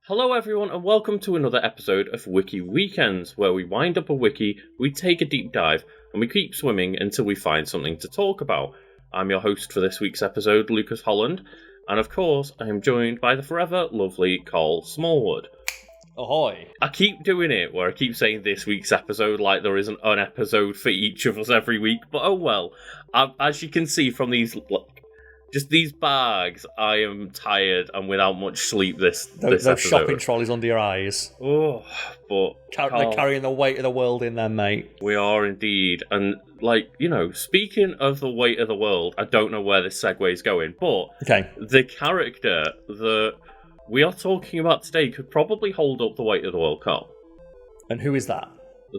Hello everyone and welcome to another episode of Wiki Weekends, where we wind up a wiki, we take a deep dive, and we keep swimming until we find something to talk about. I'm your host for this week's episode, Lucas Holland, and of course I am joined by the forever lovely Karl Smallwood. Ahoy. I keep doing it where I keep saying this week's episode like there isn't an episode for each of us every week, but oh well. As you can see from these bags, I am tired and without much sleep this episode. Shopping trolleys under your eyes. Oh, but they're carrying the weight of the world in them, mate. We are indeed. And, speaking of the weight of the world, I don't know where this segue is going, but the character that we are talking about today could probably hold up the weight of the world, Karl. And who is that?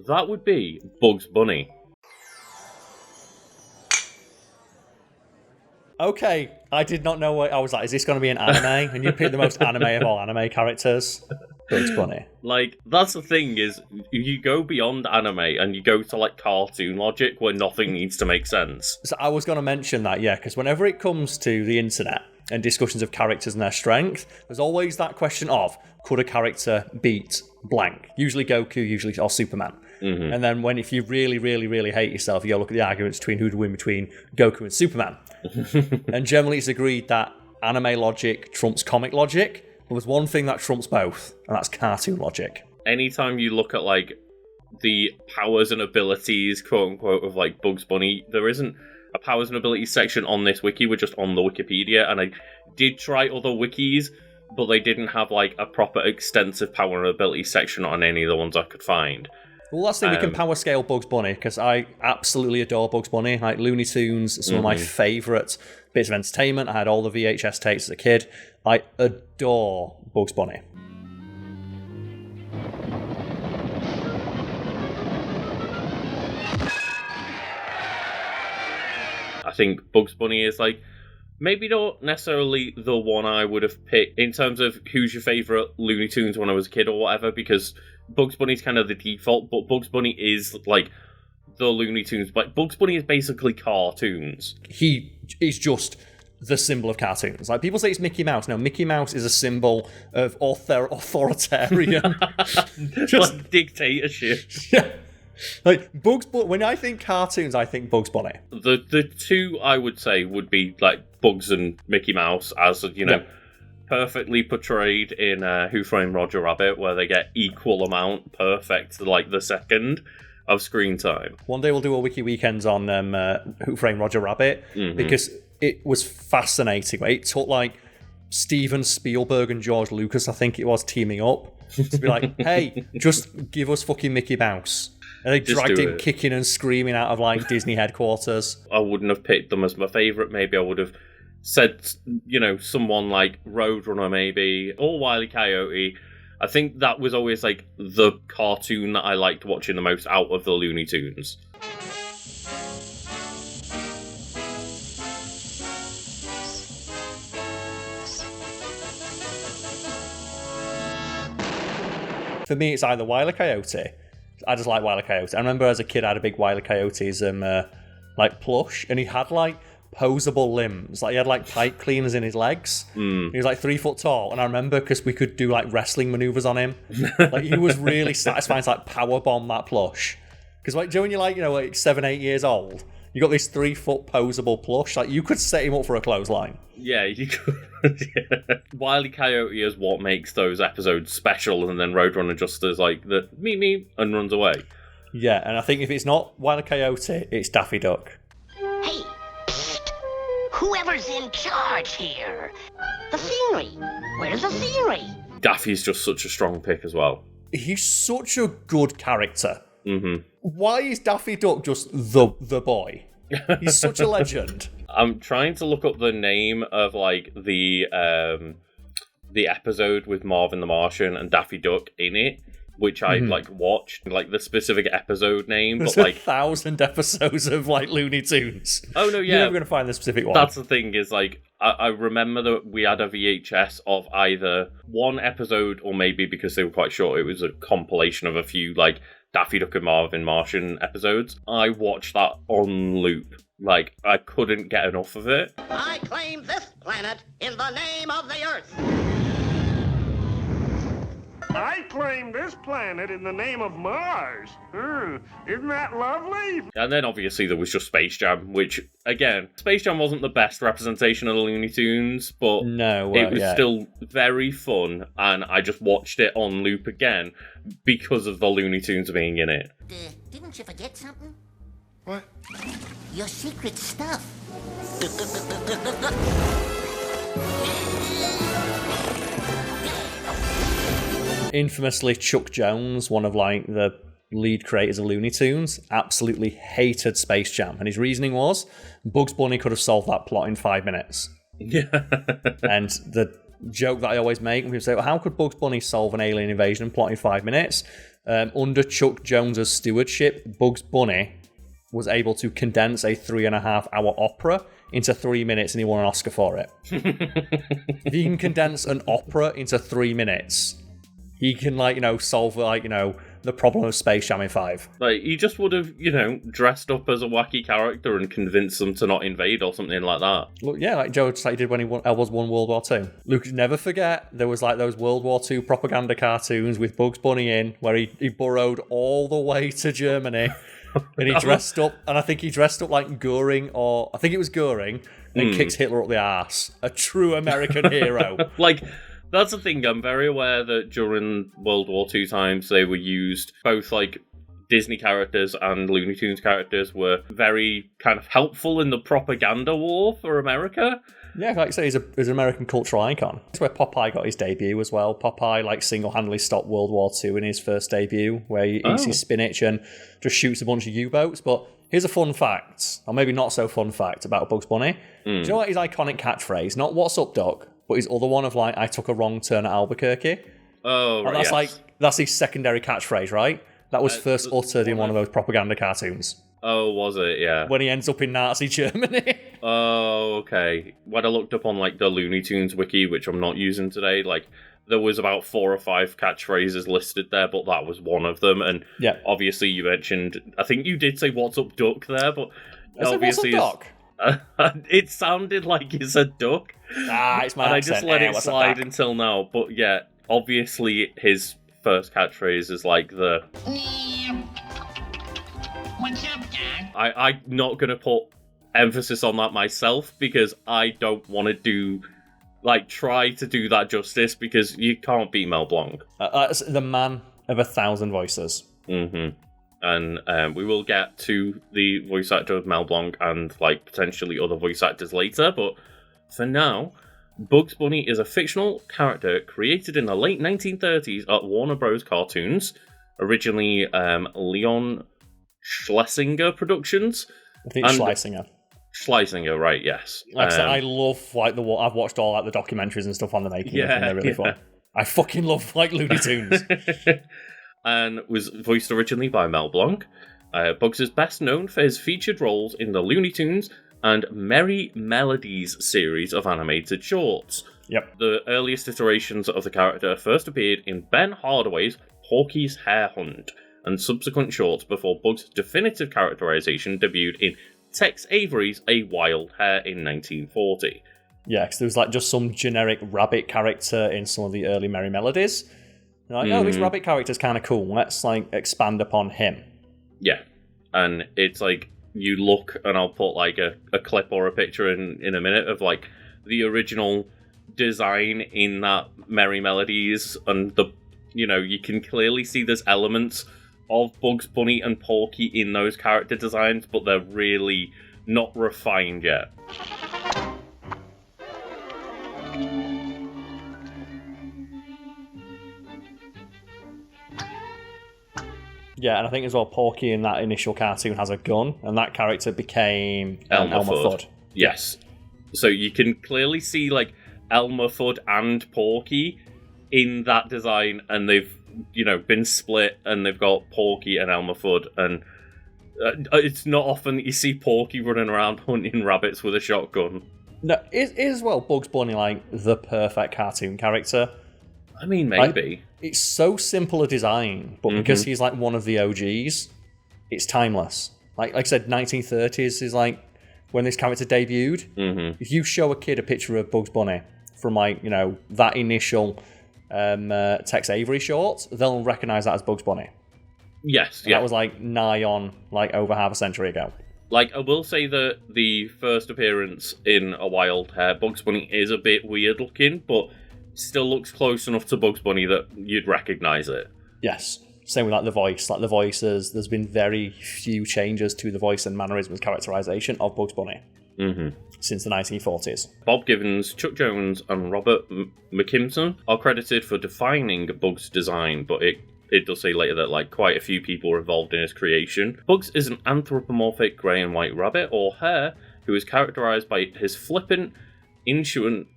That would be Bugs Bunny. Okay, I did not know what I was like. Is this going to be an anime? And you picked the most anime of all anime characters. Bugs Bunny. That's the thing is, you go beyond anime and you go to cartoon logic where nothing needs to make sense. So I was going to mention that, yeah, because whenever it comes to the internet and discussions of characters and their strength, there's always that question of, could a character beat blank? Usually Goku, or Superman. Mm-hmm. And then if you really, really, really hate yourself, you go look at the arguments between who'd win between Goku and Superman. And generally it's agreed that anime logic trumps comic logic, but there's one thing that trumps both, and that's cartoon logic. Anytime you look at the powers and abilities, quote unquote, of Bugs Bunny, there isn't a powers and abilities section on this wiki. We're just on the Wikipedia, and I did try other wikis, but they didn't have a proper extensive power and ability section on any of the ones I could find. Well, last thing, we can power scale Bugs Bunny, because I absolutely adore Bugs Bunny. Looney Tunes, some of my favourite bits of entertainment. I had all the VHS tapes as a kid. I adore Bugs Bunny. I think Bugs Bunny is maybe not necessarily the one I would have picked in terms of who's your favourite Looney Tunes when I was a kid or whatever, because Bugs Bunny's kind of the default, but Bugs Bunny is the Looney Tunes. Bugs Bunny is basically cartoons. He is just the symbol of cartoons. People say it's Mickey Mouse. No, Mickey Mouse is a symbol of authoritarian. Just dictatorship. Yeah. Bugs Bunny. When I think cartoons, I think Bugs Bunny. The two I would say would be Bugs and Mickey Mouse, as perfectly portrayed in Who Framed Roger Rabbit, where they get equal amount, perfect, the second of screen time. One day we'll do a Wiki Weekends on Who Framed Roger Rabbit, because it was fascinating. It took Steven Spielberg and George Lucas, I think it was, teaming up to be hey, just give us fucking Mickey Mouse. And they dragged him kicking and screaming out of Disney headquarters. I wouldn't have picked them as my favourite. Maybe I would have said, someone like Roadrunner maybe, or Wile E. Coyote. I think that was always the cartoon that I liked watching the most out of the Looney Tunes. For me, it's either Wile E. Coyote. I just like Wile E. Coyote. I remember as a kid I had a big Wile E. Coyote's plush, and he had posable limbs. He had pipe cleaners in his legs. He was 3 foot tall, and I remember because we could do wrestling maneuvers on him. He was really satisfying to power bomb that plush. Because when you're 7, 8 years old, you got this 3 foot posable plush. You could set him up for a clothesline. Yeah, you could. Yeah. Wile E. Coyote is what makes those episodes special, and then Roadrunner just does the me and runs away. Yeah, and I think if it's not Wile E. Coyote, it's Daffy Duck. Hey, psst. Whoever's in charge here. The scenery. Where's the scenery? Daffy's just such a strong pick as well. He's such a good character. Mm-hmm. Why is Daffy Duck just the boy? He's such a legend. I'm trying to look up the name of the episode with Marvin the Martian and Daffy Duck in it, which I watched, the specific episode name. There's but 1,000 episodes of Looney Tunes. Oh no, yeah, you're never going to find the specific one. That's the thing is I remember that we had a VHS of either one episode or maybe because they were quite short, it was a compilation of a few Daffy Duck and Marvin Martian episodes. I watched that on loop. I couldn't get enough of it. I claim this planet in the name of the Earth. I claim this planet in the name of Mars. Isn't that lovely? And then obviously there was just Space Jam, which, again, Space Jam wasn't the best representation of the Looney Tunes, but it was still very fun, and I just watched it on loop again because of the Looney Tunes being in it. Didn't you forget something? What? Your secret stuff. Infamously, Chuck Jones, one of like the lead creators of Looney Tunes, absolutely hated Space Jam, and his reasoning was Bugs Bunny could have solved that plot in 5 minutes. Yeah. And the joke that I always make when people say, well, how could Bugs Bunny solve an alien invasion plot in 5 minutes? Under Chuck Jones's stewardship, Bugs Bunny was able to condense a 3.5-hour opera into 3 minutes, and he won an Oscar for it. If he can condense an opera into 3 minutes, he can, solve, the problem of Space Jam in 5. Like, he just would have, dressed up as a wacky character and convinced them to not invade or something like that. Look, yeah, like Joe just did when he won World War II. Luke, never forget, there was those World War II propaganda cartoons with Bugs Bunny in, where he burrowed all the way to Germany, and he dressed up, and I think he dressed up like Goering, or I think it was Goering, and kicks Hitler up the arse. A true American hero. That's the thing, I'm very aware that during World War II times they were used, both Disney characters and Looney Tunes characters were very kind of helpful in the propaganda war for America. Yeah, like I say, he's an American cultural icon. That's where Popeye got his debut as well. Popeye single-handedly stopped World War II in his first debut, where he eats his spinach and just shoots a bunch of U-boats. But here's a fun fact, or maybe not so fun fact about Bugs Bunny. Do you know what his iconic catchphrase? Not "What's up, Doc?" but his other one of I took a wrong turn at Albuquerque. Oh, right. That's that's his secondary catchwphrase, right? That was first uttered in one of those propaganda cartoons. Oh, was it? Yeah. When he ends up in Nazi Germany. Oh, okay. When I looked up on the Looney Tunes wiki, which I'm not using today, there was about 4 or 5 catchphrases listed there, but that was one of them. And obviously you mentioned, I think you did say "What's up, Duck?" there, but obviously "What's up, Duck?" It sounded like you said "duck." It's my and accent. I just let it slide until now. But yeah, obviously his first catchphrase is the... What's up, Doc? I'm not going to put emphasis on that myself, because I don't want to do... try to do that justice, because you can't beat Mel Blanc. That's the man of 1,000 voices. Mm-hmm. And we will get to the voice actor of Mel Blanc and potentially other voice actors later, but for now, Bugs Bunny is a fictional character created in the late 1930s at Warner Bros. Cartoons, originally Leon Schlesinger Productions. I think Schlesinger. Schlesinger, right? Yes. Like I said, I love I've watched all the documentaries and stuff on the making of, and they're really fun. I fucking love Looney Tunes. And was voiced originally by Mel Blanc. Bugs is best known for his featured roles in the Looney Tunes and Merry Melodies series of animated shorts. Yep. The earliest iterations of the character first appeared in Ben Hardaway's Porky's Hare Hunt, and subsequent shorts before Bugs' definitive characterization debuted in Tex Avery's A Wild Hare in 1940. Yeah, because there was just some generic rabbit character in some of the early Merry Melodies. Oh, this rabbit character's kind of cool. Let's expand upon him. Yeah, and it's you look, and I'll put a clip or a picture in a minute of the original design in that Merry Melodies, and you can clearly see there's elements of Bugs Bunny and Porky in those character designs, but they're really not refined yet. Yeah, and I think as well, Porky in that initial cartoon has a gun, and that character became Elmer Fudd. Yes. So you can clearly see Elmer Fudd and Porky in that design, and they've been split, and they've got Porky and Elmer Fudd, and it's not often that you see Porky running around hunting rabbits with a shotgun. No, is well Bugs Bunny the perfect cartoon character? I mean, maybe. It's so simple a design, but because he's one of the OGs, it's timeless. Like I said, 1930s is when this character debuted. If you show a kid a picture of Bugs Bunny from that initial Tex Avery short, they'll recognise that as Bugs Bunny. Yes, And yeah. that was like nigh on like over half a century ago. Like, I will say that the first appearance in A Wild Hair, Bugs Bunny is a bit weird looking, but still looks close enough to Bugs Bunny that you'd recognise it. Yes. Same with like the voice. Like the voices, there's been very few changes to the voice and mannerisms characterisation of Bugs Bunny since the 1940s. Bob Givens, Chuck Jones, and Robert McKimson are credited for defining Bugs' design, but it does say later that like quite a few people were involved in his creation. Bugs is an anthropomorphic grey and white rabbit or hare who is characterised by his flippant, insouciant...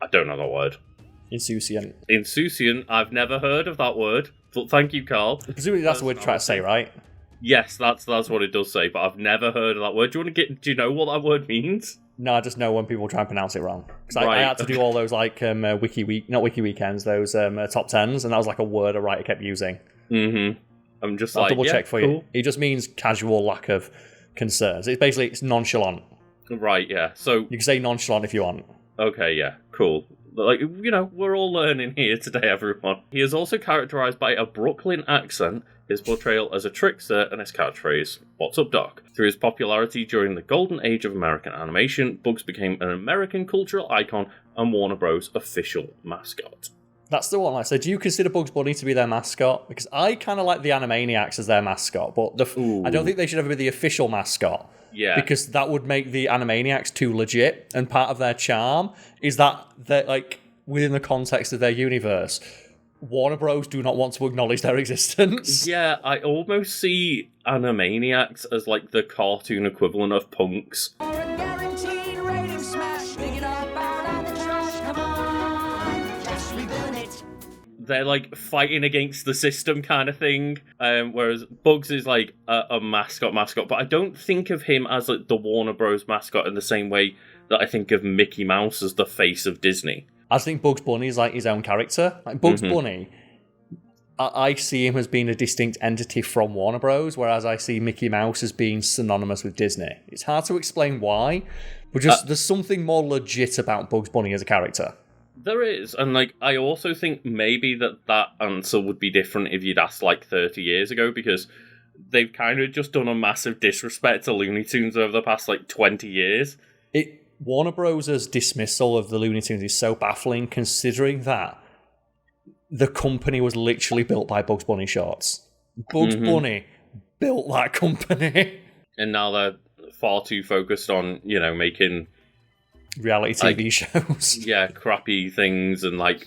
I don't know that word. Insouciant. Insouciant. I've never heard of that word, but thank you, Karl. Presumably that's the word you're trying to say, right? Yes, that's what it does say, but I've never heard of that word. Do you know what that word means? No, I just know when people try and pronounce it wrong. Because Right, I had to do all those like not Wiki Weekends, those top tens, and that was like a word a writer kept using. Mm-hmm. I'm just I'll like, double yeah, check for cool. you. It just means casual lack of concerns. It's nonchalant. Right, yeah. So, You can say nonchalant if you want. okay, yeah, cool. Like, you know, we're all learning here today, everyone. He is also characterised by a Brooklyn accent, his portrayal as a trickster, and his catchphrase, "What's up, Doc?" Through his popularity during the golden age of American animation, Bugs became an American cultural icon and Warner Bros. Official mascot. That's the one. Like I said, do you consider Bugs Bunny to be their mascot? Because I kind of like the Animaniacs as their mascot, but I don't think they should ever be the official mascot. Yeah. Because that would make the Animaniacs too legit, and part of their charm is that they're like within the context of their universe, Warner Bros. Do not want to acknowledge their existence. Yeah, I almost see Animaniacs as like the cartoon equivalent of punks. They're like fighting against the system kind of thing, whereas Bugs is like a mascot, but I don't think of him as like the Warner Bros. Mascot in the same way that I think of Mickey Mouse as the face of Disney. I think Bugs Bunny is like his own character. Like Bugs Bunny, I see him as being a distinct entity from Warner Bros., whereas I see Mickey Mouse as being synonymous with Disney. It's hard to explain why, but just there's something more legit about Bugs Bunny as a character. There is, and like I also think maybe that answer would be different if you'd asked like 30 years ago, because they've kind of just done a massive disrespect to Looney Tunes over the past like 20 years. Warner Bros.' dismissal of the Looney Tunes is so baffling, considering that the company was literally built by Bugs Bunny shorts. Bugs Bunny built that company. And now they're far too focused on, you know, making reality TV shows. Yeah, crappy things, and like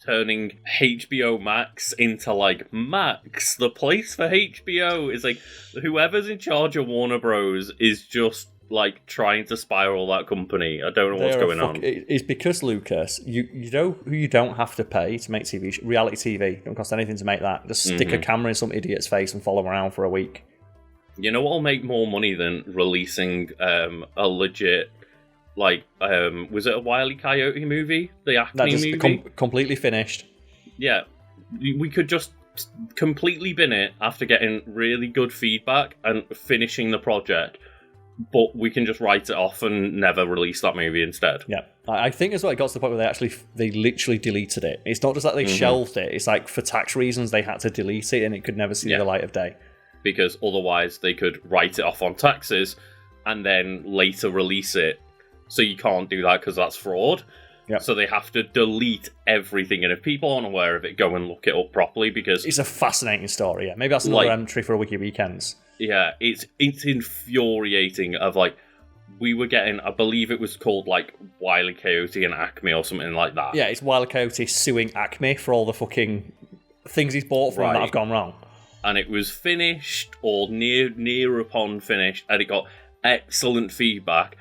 turning HBO Max into like Max, the place for HBO. Is like whoever's in charge of Warner Bros. Is just like trying to spiral that company. I don't know what's going on. It's because, Lucas, you know who you don't have to pay to make TV reality TV. Don't cost anything to make that. Just stick a camera in some idiot's face and follow him around for a week. You know what'll make more money than releasing a legit, like, was it a Wile E. Coyote movie? The Acme movie? Completely finished. Yeah. We could just completely bin it after getting really good feedback and finishing the project, but we can just write it off and never release that movie instead. Yeah. I think as well it got to the point where they literally deleted it. It's not just that they shelved it, it's like for tax reasons they had to delete it and it could never see the light of day. Because otherwise they could write it off on taxes and then later release it. So you can't do that because that's fraud. Yep. So they have to delete everything. And if people aren't aware of it, go and look it up properly, because it's a fascinating story. Yeah, maybe that's another entry for a Wiki Weekends. Yeah, it's infuriating. Of like, we were getting, I believe it was called like Wile E. Coyote and Acme or something like that. Yeah, it's Wile E. Coyote suing Acme for all the fucking things he's bought from that have gone wrong. And it was finished or near upon finished, and it got excellent feedback.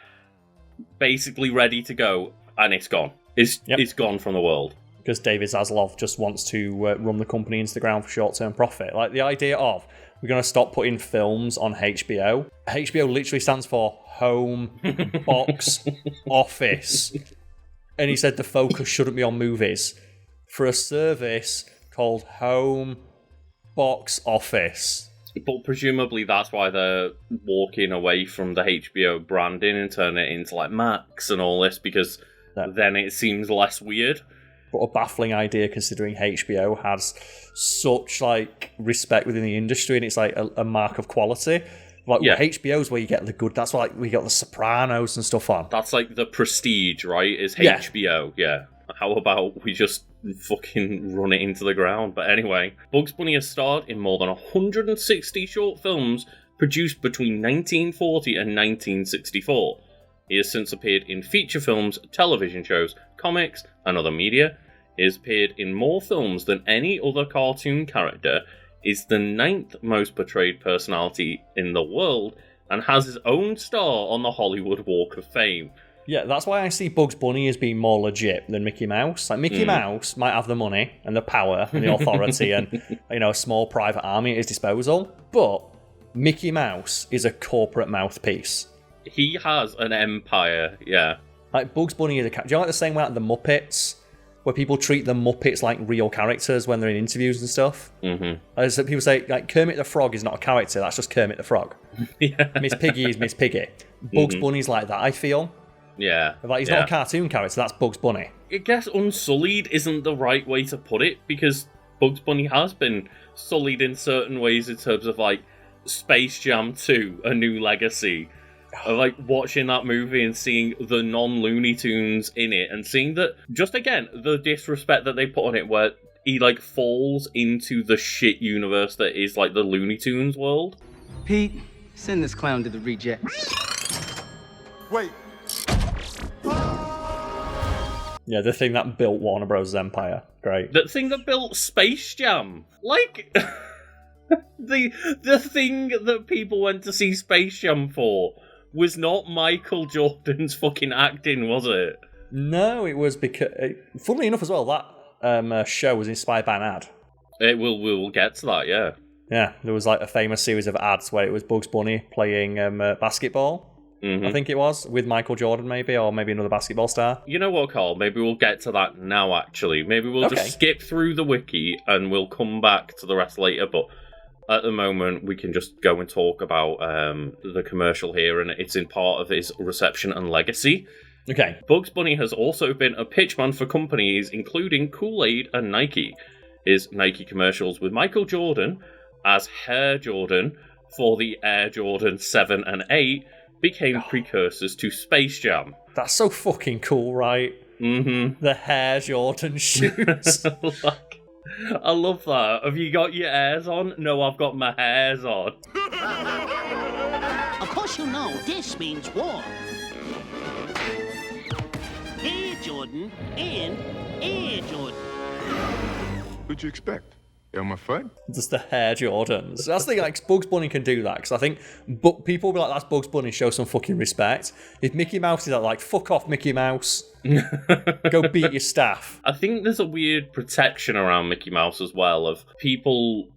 Basically ready to go, and it's gone. It's gone from the world. Because David Zaslav just wants to run the company into the ground for short-term profit. Like the idea of, we're going to stop putting films on HBO. HBO literally stands for Home Box Office. And he said the focus shouldn't be on movies. For a service called Home Box Office. But presumably that's why they're walking away from the HBO branding and turning it into like Max and all this, because then it seems less weird. but a baffling idea considering HBO has such like respect within the industry, and it's like a mark of quality. Like HBO's where you get the good. That's why like we got The Sopranos and stuff on. That's like the prestige, right? Is HBO. Yeah. How about we just fucking run it into the ground? But anyway, Bugs Bunny has starred in more than 160 short films produced between 1940 and 1964. He has since appeared in feature films, television shows, comics, and other media. He has appeared in more films than any other cartoon character, is the 9th most portrayed personality in the world, and has his own star on the Hollywood Walk of Fame. Yeah, that's why I see Bugs Bunny as being more legit than Mickey Mouse. Like, Mickey Mouse might have the money and the power and the authority and, a small private army at his disposal, but Mickey Mouse is a corporate mouthpiece. He has an empire, yeah. Like, Bugs Bunny is a... Do you know, like the same way like the Muppets, where people treat the Muppets like real characters when they're in interviews and stuff? Mm-hmm. As people say, like, Kermit the Frog is not a character, that's just Kermit the Frog. Yeah. Miss Piggy is Miss Piggy. Bugs Bunny's like that, I feel. Yeah. Like, he's not a cartoon character, that's Bugs Bunny. I guess unsullied isn't the right way to put it, because Bugs Bunny has been sullied in certain ways in terms of, like, Space Jam 2, A New Legacy. Like, watching that movie and seeing the non-Looney Tunes in it, and seeing that, just again, the disrespect that they put on it, where he, like, falls into the shit universe that is, like, the Looney Tunes world. Pete, send this clown to the rejects. Wait. Yeah, the thing that built Warner Bros. Empire. Great. The thing that built Space Jam. Like, the thing that people went to see Space Jam for was not Michael Jordan's fucking acting, was it? No, it was because... funnily enough as well, that show was inspired by an ad. We'll get to that, yeah. Yeah, there was like a famous series of ads where it was Bugs Bunny playing basketball. I think it was, with Michael Jordan maybe, or maybe another basketball star. You know what, Karl? Maybe we'll get to that now, actually. Maybe we'll just skip through the wiki and we'll come back to the rest later, but at the moment we can just go and talk about the commercial here, and it's in part of his reception and legacy. Okay. Bugs Bunny has also been a pitchman for companies including Kool-Aid and Nike. His Nike commercials with Michael Jordan as Hair Jordan for the Air Jordan 7 and 8 became precursors to Space Jam. That's so fucking cool, right? Mm-hmm. The Hair Jordan shoes. Like, I love that. Have you got your hairs on? No, I've got my hairs on. Of course you know this means war. Air Jordan and Air Jordan. What'd you expect? Elmer Fudd? Just the Hair Jordans. That's the thing, like, Bugs Bunny can do that, because I think people will be like, that's Bugs Bunny, show some fucking respect. If Mickey Mouse is like, fuck off, Mickey Mouse. Go beat your staff. I think there's a weird protection around Mickey Mouse as well, of people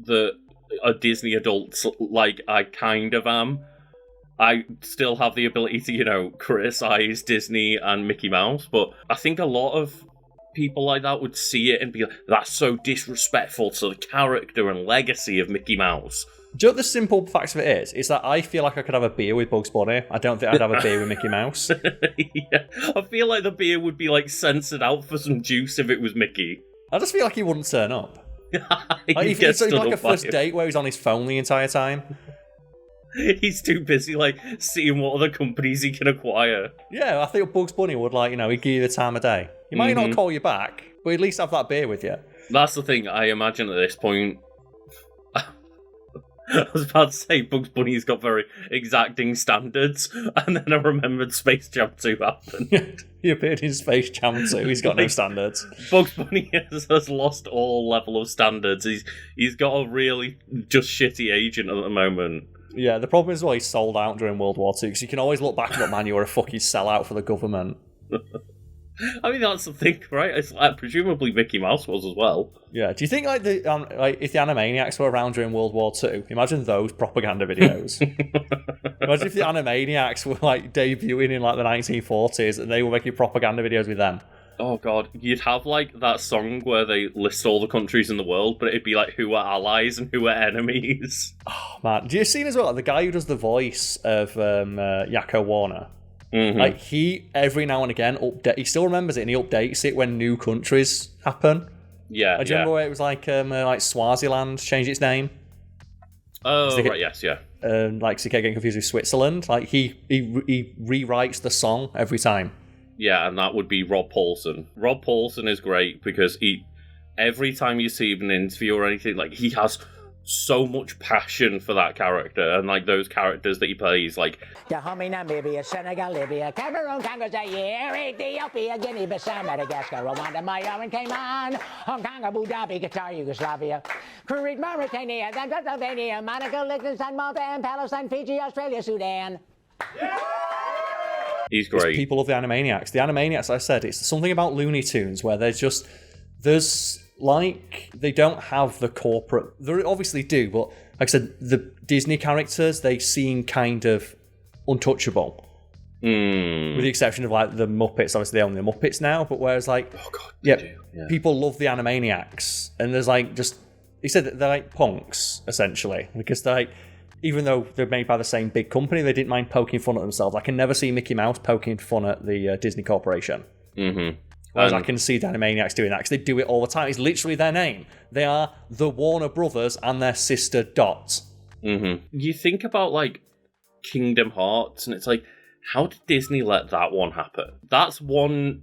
that are Disney adults, like I kind of am. I still have the ability to, criticize Disney and Mickey Mouse, but I think a lot of people like that would see it and be like, that's so disrespectful to the character and legacy of Mickey Mouse. Do you know what the simple fact of it is? Is that I feel like I could have a beer with Bugs Bunny. I don't think I'd have a beer with Mickey Mouse. Yeah. I feel like the beer would be like censored out for some juice if it was Mickey. I just feel like he wouldn't turn up. It's like a first date where he's on his phone the entire time. He's too busy, like, seeing what other companies he can acquire. Yeah, I think Bugs Bunny would, like, he'd give you the time of day. He might not call you back, but at least have that beer with you. That's the thing, I imagine at this point. I was about to say Bugs Bunny's got very exacting standards, and then I remembered Space Jam 2 happened. He appeared in Space Jam 2, he's got no standards. Bugs Bunny has lost all level of standards. He's got a really just shitty agent at the moment. Yeah, the problem is, well, he's sold out during World War II, because you can always look back and go, man, you were a fucking sellout for the government. I mean, that's the thing, right? It's like, presumably Mickey Mouse was as well. Yeah, do you think, like, if the Animaniacs were around during World War II, imagine those propaganda videos. Imagine if the Animaniacs were, like, debuting in, like, the 1940s, and they were making propaganda videos with them. Oh god, you'd have like that song where they list all the countries in the world, but it'd be like who are allies and who are enemies. Oh man, do you see as well the guy who does the voice of Yakko Warner? Like, he, every now and again, he still remembers it, and he updates it when new countries happen. Yeah, Do you remember where it was like Swaziland changed its name? Oh, right, yes, yeah. Like, so he kept getting confused with Switzerland. Like, he rewrites the song every time. Yeah, and that would be Rob Paulson. Rob Paulson is great because every time you see him in an interview or anything, like, he has so much passion for that character, and like those characters that he plays, like Dahomey, Namibia, Senegal, Libya, Cameroon, Congo, Zaire, Ethiopia, Guinea, Bissau, Madagascar, Rwanda, Myanmar, Cayman, Hong Kong, Abu Dhabi, Qatar, Yugoslavia, Crete, Mauritania, Albania, Monaco, Liechtenstein, Malta, and Palestine, Fiji, Australia, Sudan. He's great. People of the Animaniacs. The Animaniacs, I said, it's something about Looney Tunes where there's like, they don't have the corporate... They obviously do, but like I said, the Disney characters, they seem kind of untouchable. With the exception of, like, the Muppets. Obviously, they own the Muppets now, but whereas, like... Oh, God, yeah, people love the Animaniacs. And there's, like, just... He said that they're, like, punks, essentially. Because they're, like... Even though they're made by the same big company, they didn't mind poking fun at themselves. I can never see Mickey Mouse poking fun at the Disney Corporation. Whereas I can see the Animaniacs doing that, because they do it all the time. It's literally their name. They are the Warner Brothers and their sister Dot. You think about, like, Kingdom Hearts, and it's like, how did Disney let that one happen? That's one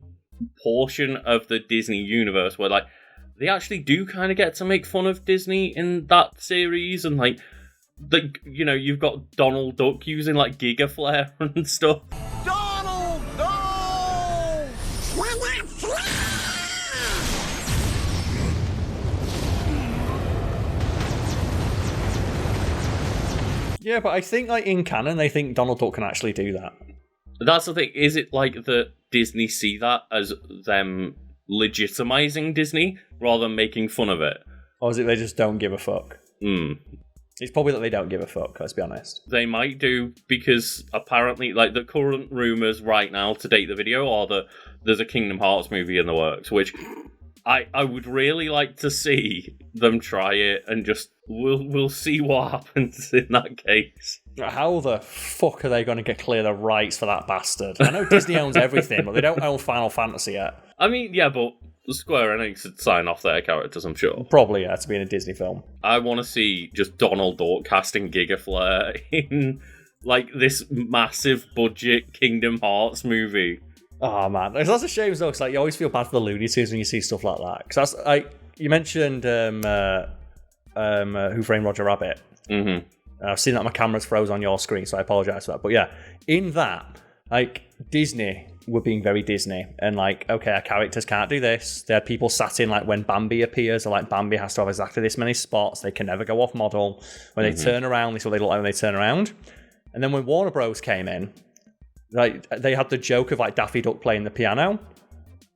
portion of the Disney universe where, like, they actually do kind of get to make fun of Disney in that series, and, like, you know, you've got Donald Duck using, like, Giga Flare and stuff. Donald, no! Yeah, but I think, like, in canon, they think Donald Duck can actually do that. That's the thing. Is it like that Disney see that as them legitimizing Disney rather than making fun of it? Or is it they just don't give a fuck? It's probably that they don't give a fuck, let's be honest. They might do, because apparently, like, the current rumours right now to date the video are that there's a Kingdom Hearts movie in the works, which I would really like to see them try it, and just we'll see what happens in that case. How the fuck are they going to get clear the rights for that bastard? I know Disney owns everything, but they don't own Final Fantasy yet. I mean, yeah, but Square Enix would sign off their characters, I'm sure. Probably, yeah, to be in a Disney film. I want to see just Donald Duck casting Giga Flare in, like, this massive budget Kingdom Hearts movie. Oh, man. That's a shame, though, because, like, you always feel bad for the Looney Tunes when you see stuff like that. Because that's, like, you mentioned Who Framed Roger Rabbit. I've seen that my camera's froze on your screen, so I apologise for that. But yeah, in that, like, Disney were being very Disney, and like, okay, our characters can't do this. They had people sat in, like, when Bambi appears, or like, Bambi has to have exactly this many spots. They can never go off model. When they turn around, this is what they look like when they turn around. And then when Warner Bros came in, like, they had the joke of, like, Daffy Duck playing the piano.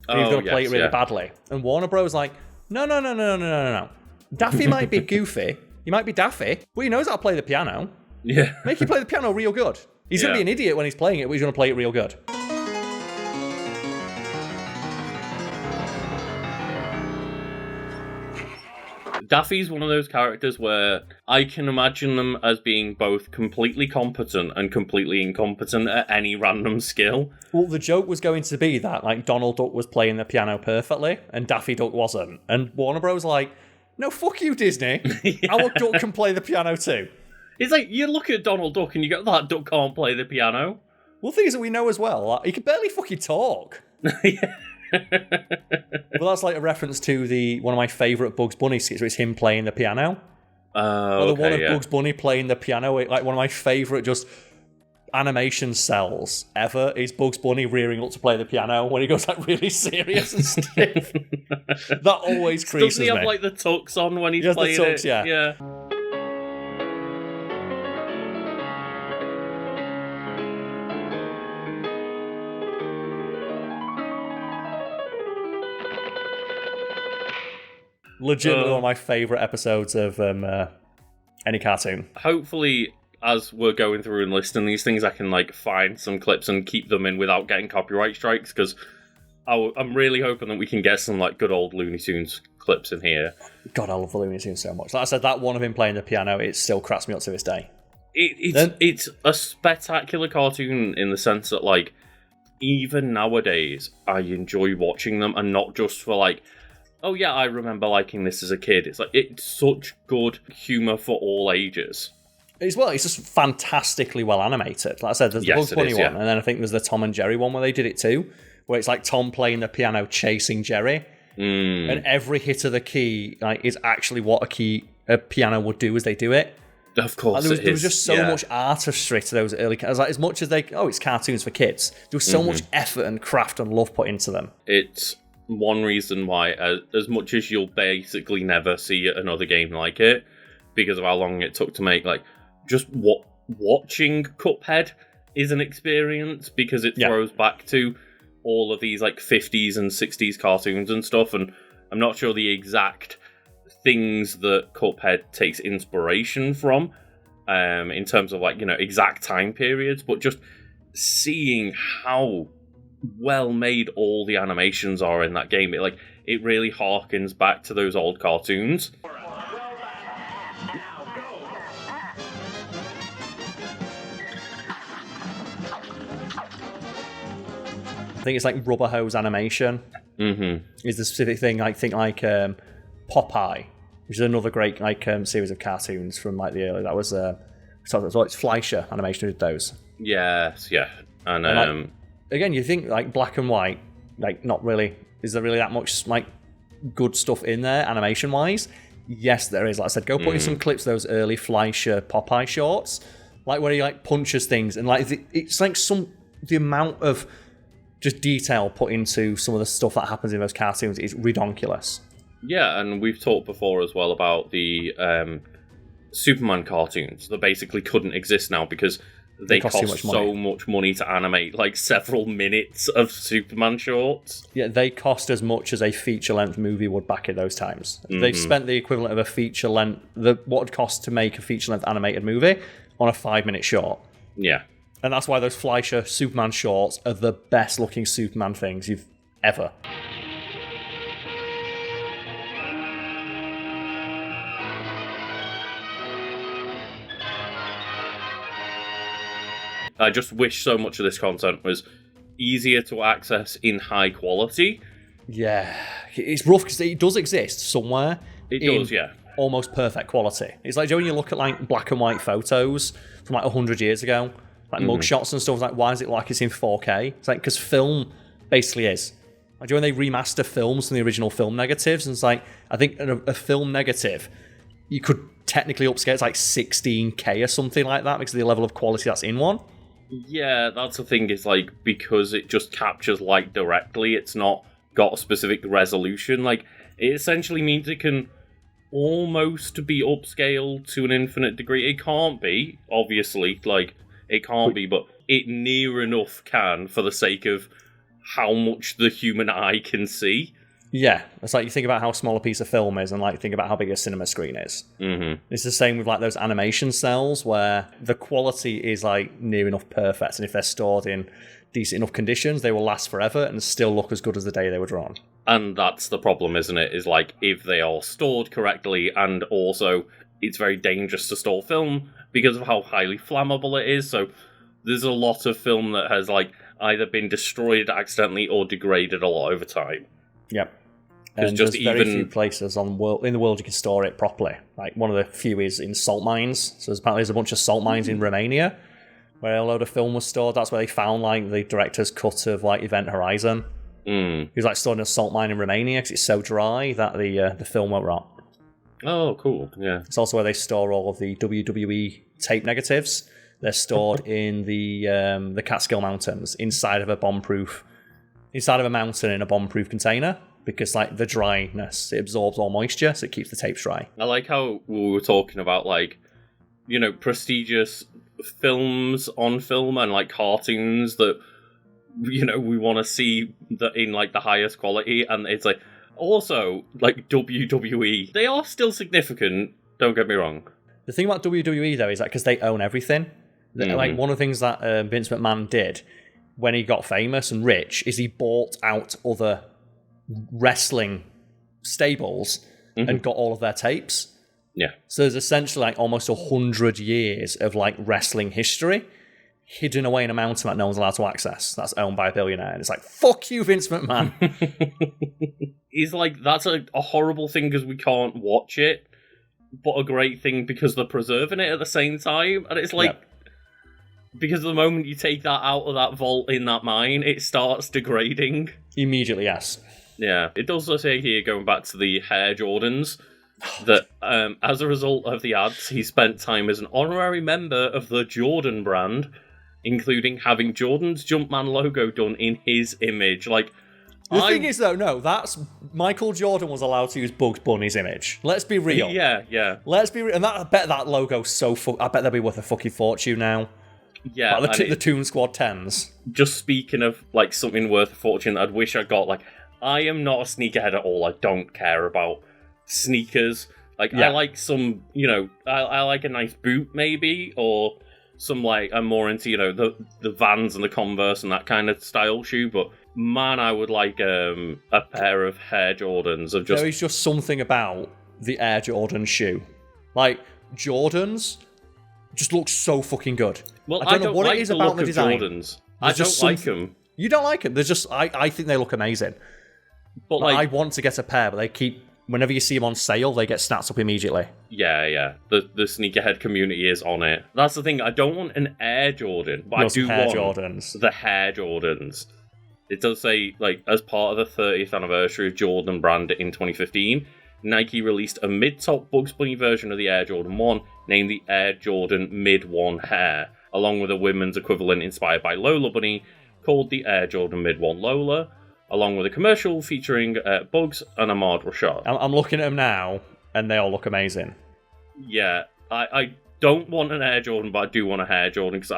And he was going to play it really badly. And Warner Bros. Like, no. Daffy might be goofy. He might be daffy, but he knows how to play the piano. Yeah. Make him play the piano real good. He's going to be an idiot when he's playing it, but he's going to play it real good. Daffy's one of those characters where I can imagine them as being both completely competent and completely incompetent at any random skill. Well, the joke was going to be that, like, Donald Duck was playing the piano perfectly, and Daffy Duck wasn't. And Warner Bros. Like, no, fuck you, Disney. Our duck can play the piano too. It's like, you look at Donald Duck and you go, that duck can't play the piano. Well, the thing is that we know as well, like, he can barely fucking talk. Yeah. Well, that's like a reference to one of my favourite Bugs Bunny skits, where it's him playing the piano. The one of Bugs Bunny playing the piano, like, one of my favourite just animation cells ever is Bugs Bunny rearing up to play the piano when he goes, like, really serious and stiff. That always creases me. Doesn't he have, like, the tux on when he's playing the tux, it? Yeah. Legitimately one of my favourite episodes of any cartoon. Hopefully, as we're going through and listing these things, I can, like, find some clips and keep them in without getting copyright strikes, because I'm really hoping that we can get some, like, good old Looney Tunes clips in here. God, I love the Looney Tunes so much. Like I said, that one of him playing the piano, it still cracks me up to this day. It's a spectacular cartoon in the sense that, like, even nowadays, I enjoy watching them, and not just for like, oh yeah, I remember liking this as a kid. It's like, it's such good humour for all ages. It's just fantastically well animated. Like I said, there's the Bugs Bunny one, and then I think there's the Tom and Jerry one where they did it too, where it's like Tom playing the piano chasing Jerry, and every hit of the key like is actually what a piano would do as they do it. Of course, there was just so much artistry to those early. Like, as much as it's cartoons for kids, there was so much effort and craft and love put into them. It's one reason why, as much as you'll basically never see another game like it, because of how long it took to make, like, just watching Cuphead is an experience, because it throws back to all of these, like, 50s and 60s cartoons and stuff, and I'm not sure the exact things that Cuphead takes inspiration from, in terms of, like, you know, exact time periods, but just seeing how well made all the animations are in that game, it really harkens back to those old cartoons. I think it's like rubber hose animation is the specific thing. I think like Popeye, which is another great series of cartoons from like the early. That was it's Fleischer Animation who did those. Yes, yeah, and like, again, you think like black and white, like not really. Is there really that much like good stuff in there animation wise? Yes, there is. Like I said, go put in some clips of those early Fleischer Popeye shorts, like where he like punches things, and like it's like the amount of just detail put into some of the stuff that happens in those cartoons is redonkulous. Yeah, and we've talked before as well about the Superman cartoons that basically couldn't exist now because they cost so much money to animate, like several minutes of Superman shorts. Yeah, they cost as much as a feature-length movie would back in those times. They've spent the equivalent of a feature-length, what it costs to make a feature-length animated movie on a 5-minute short. Yeah. And that's why those Fleischer Superman shorts are the best-looking Superman things you've ever. I just wish so much of this content was easier to access in high quality. Yeah, it's rough because it does exist somewhere. It does, yeah. Almost perfect quality. It's like when you look at like black and white photos from like 100 years ago, like mugshots and stuff. It's like, why is it like it's in 4K? It's like because film basically is. Like when they remaster films from the original film negatives, and it's like I think a film negative, you could technically upscale it's like 16K or something like that because of the level of quality that's in one. Yeah, that's the thing, is like, because it just captures light directly, it's not got a specific resolution. Like, it essentially means it can almost be upscaled to an infinite degree. It can't be, obviously, like, it can't be, but it near enough can for the sake of how much the human eye can see. Yeah, it's like you think about how small a piece of film is and like think about how big a cinema screen is. It's the same with like those animation cells where the quality is like near enough perfect, and if they're stored in decent enough conditions, they will last forever and still look as good as the day they were drawn. And that's the problem, isn't it? Is like if they are stored correctly, and also it's very dangerous to store film because of how highly flammable it is. So there's a lot of film that has like either been destroyed accidentally or degraded a lot over time. Yep. And there's very few places in the world you can store it properly. Like one of the few is in salt mines. So there's a bunch of salt mines in Romania where a load of film was stored. That's where they found like the director's cut of like Event Horizon. He was like stored in a salt mine in Romania because it's so dry that the film won't rot. Oh, cool! Yeah. It's also where they store all of the WWE tape negatives. They're stored in the Catskill Mountains inside of a mountain in a bomb-proof container. Because, like, the dryness, it absorbs all moisture, so it keeps the tapes dry. I like how we were talking about, like, you know, prestigious films on film and, like, cartoons that, you know, we want to see that in, like, the highest quality. And it's, like, also, like, WWE, they are still significant, don't get me wrong. The thing about WWE, though, is that because they own everything. Like, one of the things that Vince McMahon did when he got famous and rich is he bought out other wrestling stables and got all of their tapes. Yeah. So there's essentially like almost 100 years of like wrestling history. hidden away in a mountain that no one's allowed to access. That's owned by a billionaire. And it's like, fuck you, Vince McMahon. He's like, that's a horrible thing because we can't watch it, but a great thing because they're preserving it at the same time. And it's like, because the moment you take that out of that vault in that mine, it starts degrading. Immediately, yes. Yeah. It does say here, going back to the Hair Jordans, that as a result of the ads, he spent time as an honorary member of the Jordan brand, including having Jordan's Jumpman logo done in his image. Like, the thing is, though, no, that's Michael Jordan was allowed to use Bugs Bunny's image. Let's be real. Yeah. Let's be real. And I bet that logo's so I bet they'll be worth a fucking fortune now. Yeah, like the Toon Squad 10s. Just speaking of like something worth a fortune, I'd wish I got. Like, I am not a sneakerhead at all. I don't care about sneakers. Like, I like some, I like a nice boot maybe, or some like, I'm more into, the Vans and the Converse and that kind of style shoe, but man, I would like a pair of Hair Jordans of just... There is just something about the Air Jordan shoe. Like, Jordans just look so fucking good. Well, I don't know what like it is the about look the of design. Jordans. I don't like them. You don't like them? They're just... I think they look amazing. But like, I want to get a pair, but they keep... Whenever you see them on sale, they get snapped up immediately. Yeah. The sneakerhead community is on it. That's the thing. I don't want an Air Jordan, but I do want the Hair Jordans. It does say, like, as part of the 30th anniversary of Jordan brand in 2015, Nike released a mid-top Bugs Bunny version of the Air Jordan 1, named the Air Jordan Mid 1 Hair, along with a women's equivalent inspired by Lola Bunny, called the Air Jordan Mid 1 Lola, along with a commercial featuring Bugs and Ahmad Rashad. I'm looking at them now, and they all look amazing. Yeah, I don't want an Air Jordan, but I do want a Hair Jordan, because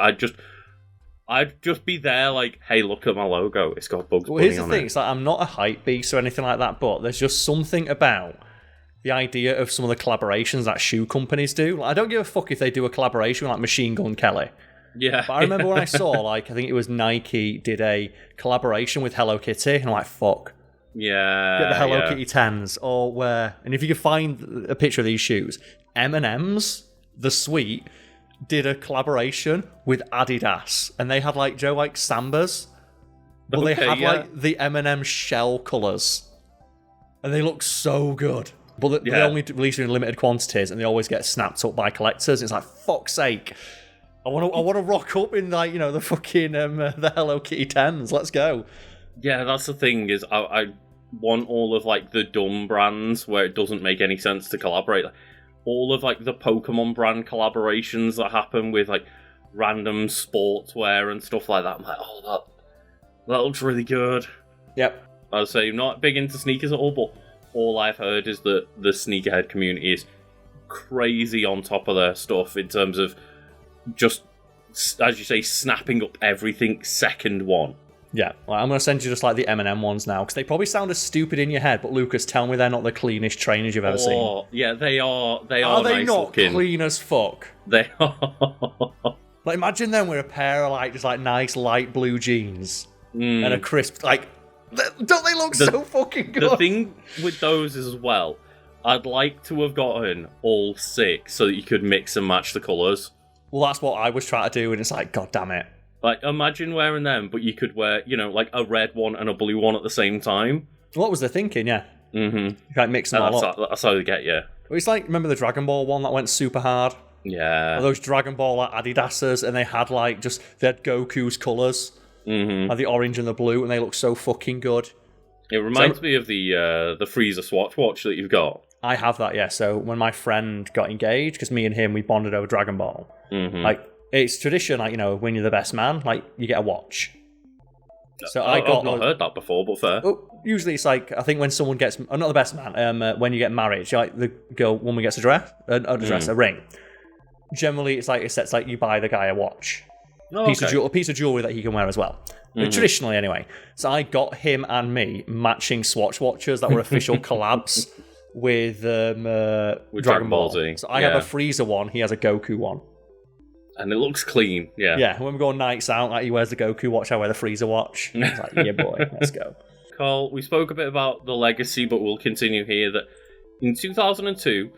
I'd just be there like, hey, look at my logo. It's got Bugs Bunny on it. Here's the thing. It's like, I'm not a hype beast or anything like that, but there's just something about the idea of some of the collaborations that shoe companies do. Like, I don't give a fuck if they do a collaboration with like Machine Gun Kelly. Yeah. But I remember when I saw, like, I think it was Nike did a collaboration with Hello Kitty, and I'm like, fuck. Yeah. Get the Hello Kitty 10s, or where... And if you could find a picture of these shoes, M&M's, the Sweet, did a collaboration with Adidas, and they had, like, Sambas, but they had, like, the M&M shell colours. And they look so good. But they only release them in limited quantities, and they always get snapped up by collectors. It's like, fuck's sake. I want to rock up in, like, the fucking the Hello Kitty 10s. Let's go. Yeah, that's the thing, is I want all of, like, the dumb brands where it doesn't make any sense to collaborate. Like, all of, like, the Pokemon brand collaborations that happen with, like, random sportswear and stuff like that. I'm like, oh, that looks really good. Yep. I'd say not big into sneakers at all, but all I've heard is that the sneakerhead community is crazy on top of their stuff in terms of just, as you say, snapping up everything second one. Yeah, well, I'm going to send you just like the M&M ones now, because they probably sound as stupid in your head, but Lucas, tell me they're not the cleanest trainers you've ever seen. Yeah, they are. They are they nice not looking. Clean as fuck? They are. Like, imagine them with a pair of, like, just like nice light blue jeans and a crisp, like, don't they look so fucking good? The thing with those is, as well, I'd like to have gotten all 6 so that you could mix and match the colours. Well, that's what I was trying to do, and it's like, god damn it. Like, imagine wearing them, but you could wear, like, a red one and a blue one at the same time. What was the thinking, yeah. Mm-hmm. You can't mix them all up. That's how they get you. It's like, remember the Dragon Ball one that went super hard? Yeah. Or those Dragon Ball like, Adidas's, and they had, like, they had Goku's colours. Mm-hmm. Like the orange and the blue, and they look so fucking good. It reminds me of the Frieza Swatch watch that you've got. I have that, yeah. So when my friend got engaged, because me and him, we bonded over Dragon Ball. Mm-hmm. Like, it's tradition, like, when you're the best man, like, you get a watch. So I've not heard that before, but fair. Usually it's like, I think when someone gets, not the best man, when you get married, like the woman gets a ring. Generally, it's like you buy the guy a watch. Oh, a piece of jewelry that he can wear as well. Traditionally, anyway. So I got him and me matching Swatch watches that were official collabs with Dragon Ball Z. So I have a Frieza one, he has a Goku one. And it looks clean, yeah. Yeah, when we go on nights out, like he wears the Goku watch, I wear the Frieza watch. It's like, yeah, boy, let's go. Carl, we spoke a bit about the legacy, but we'll continue here. That in 2002,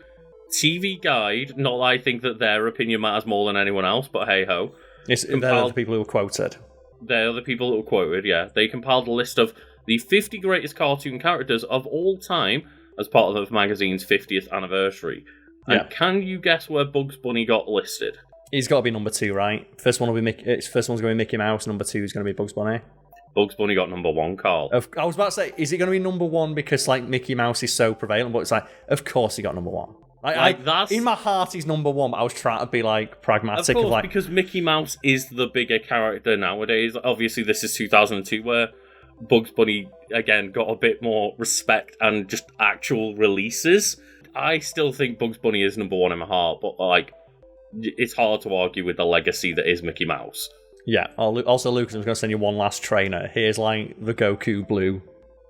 TV Guide, not that I think that their opinion matters more than anyone else, but hey-ho, They're the people who were quoted. They're the people who were quoted, yeah. They compiled a list of the 50 greatest cartoon characters of all time as part of the magazine's 50th anniversary. And can you guess where Bugs Bunny got listed? He's got to be number 2, right? First one's going to be Mickey Mouse. Number 2 is going to be Bugs Bunny. Bugs Bunny got number 1, Karl. I was about to say, is it going to be number 1 because like Mickey Mouse is so prevalent? But it's like, of course he got number 1. In my heart, he's number 1. But I was trying to be like pragmatic. Of course, because Mickey Mouse is the bigger character nowadays. Obviously, this is 2002, where Bugs Bunny again got a bit more respect and just actual releases. I still think Bugs Bunny is number 1 in my heart, but like, it's hard to argue with the legacy that is Mickey Mouse. Yeah. Also, Lucas, I'm going to send you one last trainer. Here's like the Goku blue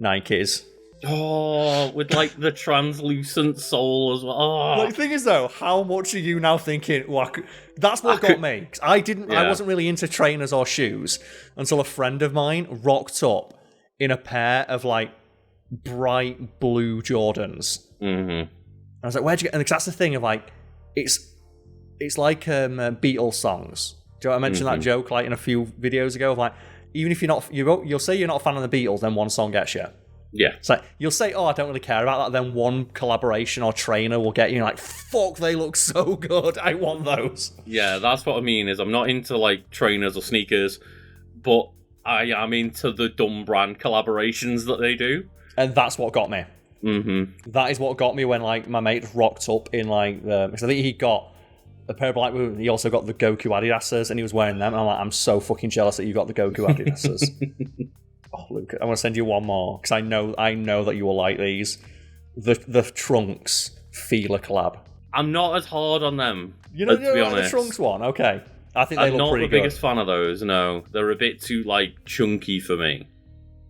Nikes. Oh, with like the translucent sole as well. Oh. The thing is, though, how much are you now thinking? Well, that's what got me. I wasn't really into trainers or shoes until a friend of mine rocked up in a pair of like bright blue Jordans. Mm-hmm. I was like, where'd you get? And that's the thing of like, it's like Beatles songs. Do you know what I mentioned that joke like in a few videos ago? Of like, even if you'll say you're not a fan of the Beatles, then one song gets you. Yeah. It's like, you'll say, oh, I don't really care about that, then one collaboration or trainer will get you like, fuck, they look so good, I want those. Yeah, that's what I mean, is I'm not into like trainers or sneakers, but I am into the dumb brand collaborations that they do. And that's what got me. Mm-hmm. That is what got me when like my mate rocked up in like because I think he got a pair of black. He also got the Goku Adidas's and he was wearing them. And I'm like, I'm so fucking jealous that you got the Goku Adidas's. Oh, Luke, I want to send you one more because I know that you will like these. The Trunks Feeler collab. I'm not as hard on them. You know, to be honest, the Trunks one. Okay, I think they look pretty good. I'm not the biggest fan of those. No, they're a bit too like chunky for me.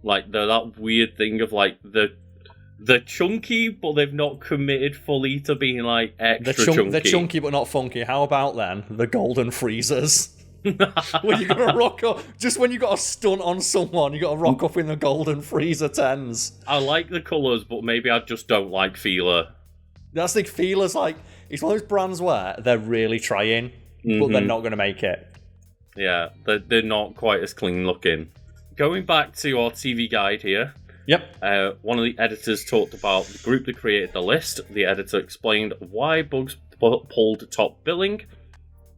Like they're that weird thing of like they're chunky, but they've not committed fully to being like extra chunky. They're chunky but not funky. How about then the golden freezers? When you gotta rock up, just when you got a stunt on someone, you gotta rock up in the golden freezer 10s. I like the colours, but maybe I just don't like Feeler. That's the Feeler's like, it's one of those brands where they're really trying, but they're not gonna make it. Yeah, they're not quite as clean looking. Going back to our TV guide here. Yep. One of the editors talked about the group that created the list. The editor explained why Bugs pulled top billing.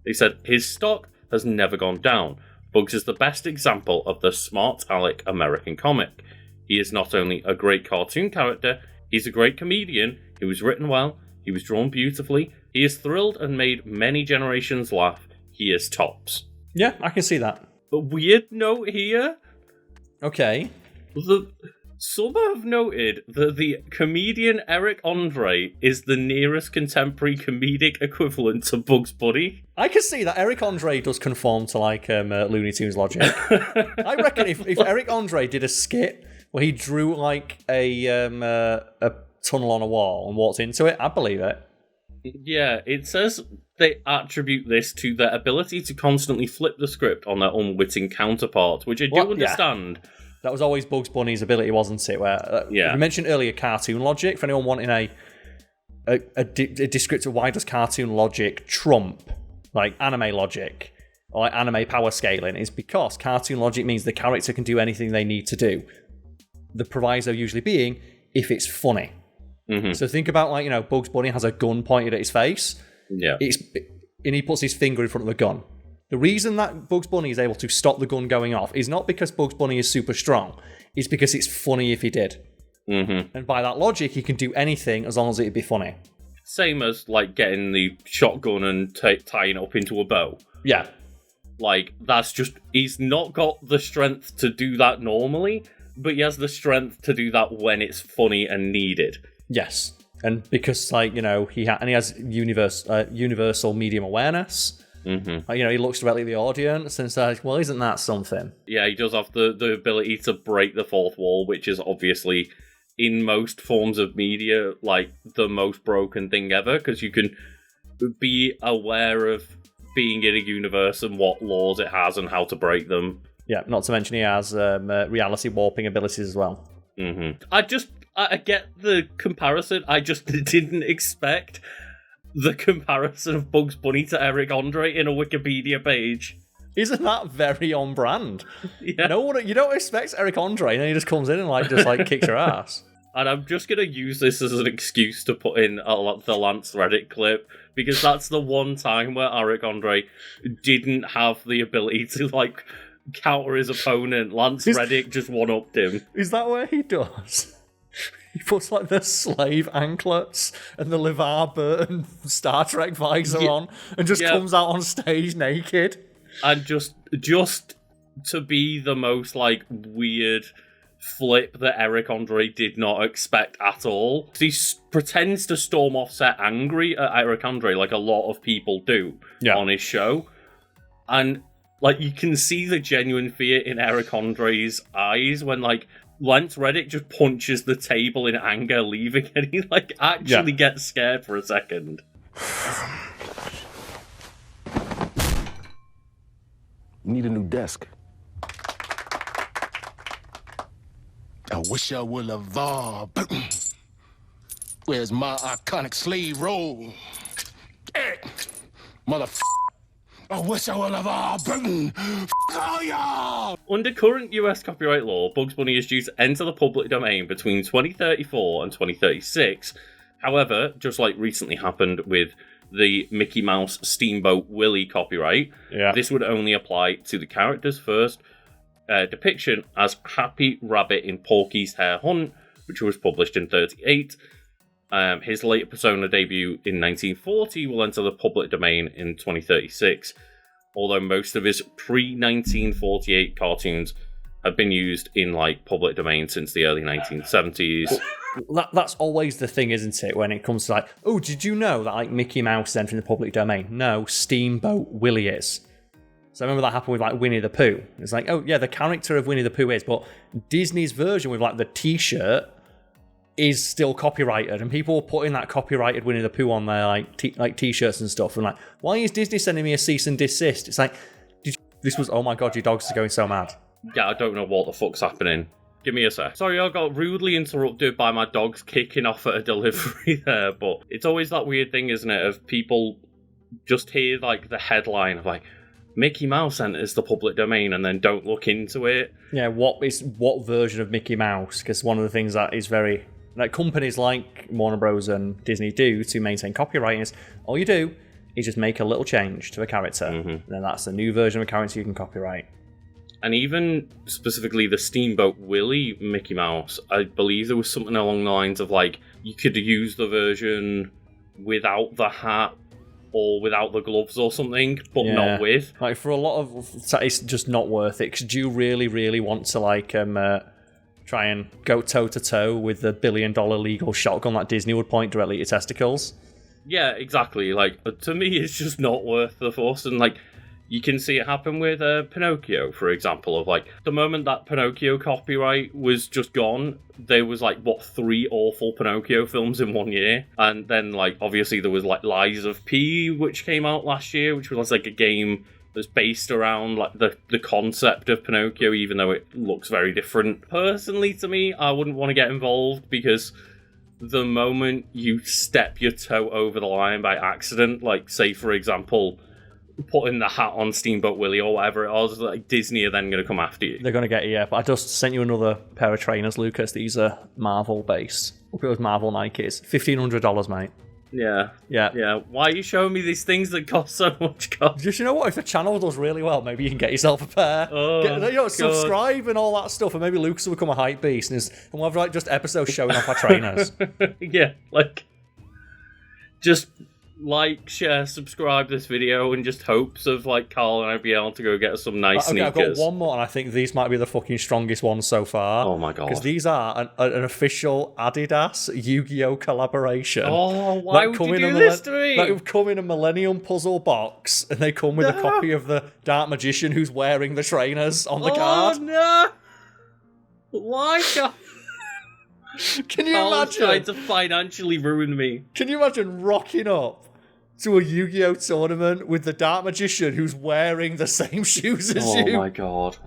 He said, his stock has never gone down. Bugs is the best example of the smart aleck American comic. He is not only a great cartoon character, he's a great comedian. He was written well. He was drawn beautifully. He is thrilled and made many generations laugh. He is tops. Yeah, I can see that. A weird note here. Okay. Some have noted that the comedian Eric Andre is the nearest contemporary comedic equivalent to Bugs Bunny. I can see that Eric Andre does conform to like Looney Tunes logic. I reckon if Eric Andre did a skit where he drew like a tunnel on a wall and walked into it, I'd believe it. Yeah, it says they attribute this to their ability to constantly flip the script on their unwitting counterparts, which I do understand. Yeah. That was always Bugs Bunny's ability, wasn't it? Where you mentioned earlier cartoon logic. For anyone wanting a descriptor, why does cartoon logic trump like anime logic or like anime power scaling? Is because cartoon logic means the character can do anything they need to do. The proviso usually being if it's funny. Mm-hmm. So think about like Bugs Bunny has a gun pointed at his face. Yeah, and he puts his finger in front of the gun. The reason that Bugs Bunny is able to stop the gun going off is not because Bugs Bunny is super strong. It's because it's funny if he did. Mm-hmm. And by that logic, he can do anything as long as it'd be funny. Same as, like, getting the shotgun and tying it up into a bow. Yeah. Like, that's just... He's not got the strength to do that normally, but he has the strength to do that when it's funny and needed. Yes. And because, like, he has universal medium awareness... Mm-hmm. He looks directly at the audience and says, well, isn't that something? Yeah, he does have the ability to break the fourth wall, which is obviously, in most forms of media, like, the most broken thing ever, because you can be aware of being in a universe and what laws it has and how to break them. Yeah, not to mention he has reality warping abilities as well. Mm-hmm. I get the comparison, I just didn't expect... the comparison of Bugs Bunny to Eric Andre in a Wikipedia page. Isn't that very on brand? Yeah. No one, you don't expect Eric Andre, and then he just comes in and kicks your ass. And I'm just going to use this as an excuse to put in the Lance Reddick clip, because that's the one time where Eric Andre didn't have the ability to, counter his opponent. Lance Reddick just one-upped him. Is that where he does? He puts, the slave anklets and the LeVar Burton Star Trek visor on, and just comes out on stage naked. And just to be the most, weird flip that Eric Andre did not expect at all. He pretends to storm off set angry at Eric Andre, like a lot of people do on his show. And, you can see the genuine fear in Eric Andre's eyes when, Lance Reddick just punches the table in anger, leaving, and he, actually gets scared for a second. Need a new desk. I wish I would have Where's my iconic slave role? Hey, motherfucker. I wish I would have all y'all! Under current US copyright law, Bugs Bunny is due to enter the public domain between 2034 and 2036. However, just like recently happened with the Mickey Mouse Steamboat Willie copyright, this would only apply to the character's first depiction as Happy Rabbit in Porky's Hare Hunt, which was published in 1938. His later Persona debut in 1940 will enter the public domain in 2036, although most of his pre-1948 cartoons have been used in public domain since the early 1970s. That's always the thing, isn't it, when it comes to did you know that Mickey Mouse is entering the public domain? No, Steamboat Willie is. So I remember that happened with Winnie the Pooh. It's the character of Winnie the Pooh is, but Disney's version with the t-shirt is still copyrighted, and people were putting that copyrighted Winnie the Pooh on their t-shirts and stuff, and why is Disney sending me a cease and desist? It's oh my god, your dogs are going so mad. Yeah, I don't know what the fuck's happening. Give me a sec. Sorry, I got rudely interrupted by my dogs kicking off at a delivery there, but it's always that weird thing, isn't it, of people just hear the headline of Mickey Mouse enters the public domain and then don't look into it. Yeah, what version of Mickey Mouse? Because one of the things that is very companies like Warner Bros. And Disney do to maintain copyright is all you do is just make a little change to a character. And then that's a new version of a character you can copyright. And even specifically the Steamboat Willie Mickey Mouse, I believe there was something along the lines of you could use the version without the hat or without the gloves or something, but not with. For a lot of it's just not worth it, because do you really, really want to try and go toe-to-toe with the $1 billion legal shotgun that Disney would point directly at your testicles? Yeah, exactly. To me, it's just not worth the fuss. And, you can see it happen with Pinocchio, for example, of, the moment that Pinocchio copyright was just gone, there was, 3 awful Pinocchio films in 1 year. And then, obviously there was, Lies of P, which came out last year, which was, a game that's based around the concept of Pinocchio, even though it looks very different. Personally, to me, I wouldn't want to get involved, because the moment you step your toe over the line by accident, say for example putting the hat on Steamboat Willie or whatever it was, Disney are then going to come after you. They're going to get you, but I just sent you another pair of trainers, Lucas. These are Marvel based. Look at those Marvel Nikes. $1,500, mate. Yeah. Why are you showing me these things that cost so much cost? Just, you know what? If the channel does really well, maybe you can get yourself a pair. Subscribe and all that stuff, and maybe Lucas will become a hype beast, and we'll have just episodes showing off our trainers. Yeah, just share, subscribe this video, and just hopes of Karl and I be able to go get some nice sneakers. I've got one more, and I think these might be the fucking strongest ones so far. Oh my god! Because these are an official Adidas Yu-Gi-Oh collaboration. Oh, why would you do this to me? That would come in a Millennium Puzzle box, and they come with a copy of the Dark Magician who's wearing the trainers on the card. Oh no! Why, God? Can you Karl's imagine? Trying to financially ruin me. Can you imagine rocking up to a Yu-Gi-Oh tournament with the Dark Magician who's wearing the same shoes as you? Oh my god.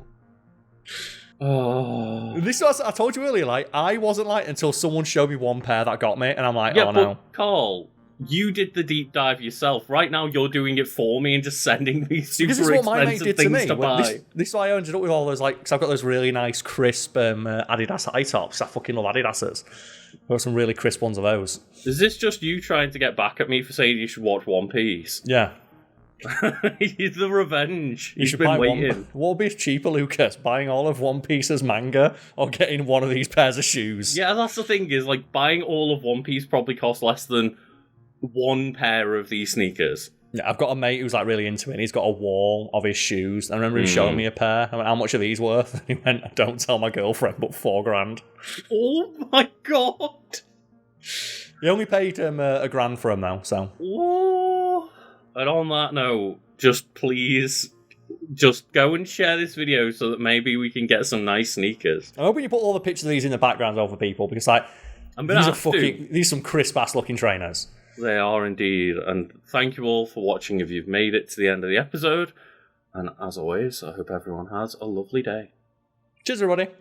Oh. This was, I told you earlier, I wasn't until someone showed me one pair that got me, and I'm yeah, oh no. Karl, You did the deep dive yourself. Right now, you're doing it for me and just sending me super This is what my mate expensive did to things me. to buy. This is why I ended up with all those, like, because I've got those really nice, crisp Adidas high tops. I fucking love Adidas's. I've got some really crisp ones of those. Is this just you trying to get back at me for saying you should watch One Piece? Yeah. The revenge. You should been buy waiting. What would be cheaper, Lucas? Buying all of One Piece's manga or getting one of these pairs of shoes? Yeah, that's the thing, is like buying all of One Piece probably costs less than one pair of these sneakers. Yeah, I've got a mate who's like really into it, and he's got a wall of his shoes. I remember him showing me a pair. I went, how much are these worth? And he went, don't tell my girlfriend, but $4,000. Oh my god! He only paid him $1,000 for them now, so. Whoa. And on that note, just please, just go and share this video so that maybe we can get some nice sneakers. I'm hoping you put all the pictures of these in the background over people, because like, these are some crisp ass looking trainers. They are indeed, and thank you all for watching if you've made it to the end of the episode. And as always, I hope everyone has a lovely day. Cheers, everybody.